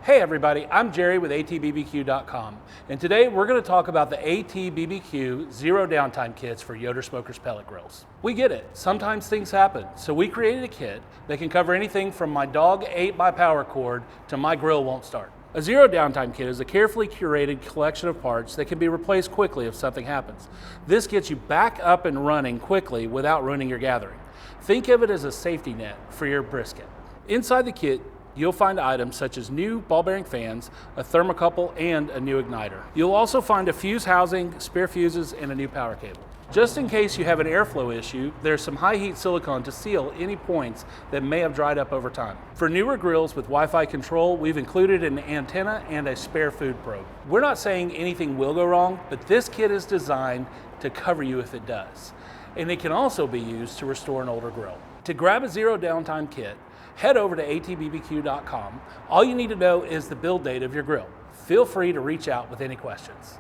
Hey everybody, I'm Jerry with ATBBQ.com, and today we're going to talk about the ATBBQ Zero Downtime Kits for Yoder Smokers Pellet Grills. We get it, sometimes things happen, so we created a kit that can cover anything from my dog ate my power cord to my grill won't start. A Zero Downtime Kit is a carefully curated collection of parts that can be replaced quickly if something happens. This gets you back up and running quickly without ruining your gathering. Think of it as a safety net for your brisket. Inside the kit, you'll find items such as new ball bearing fans, a thermocouple, and a new igniter. You'll also find a fuse housing, spare fuses, and a new power cable. Just in case you have an airflow issue, there's some high heat silicone to seal any points that may have dried up over time. For newer grills with Wi-Fi control, we've included an antenna and a spare food probe. We're not saying anything will go wrong, but this kit is designed to cover you if it does. And it can also be used to restore an older grill. To grab a Zero Downtime Kit, head over to ATBBQ.com. All you need to know is the build date of your grill. Feel free to reach out with any questions.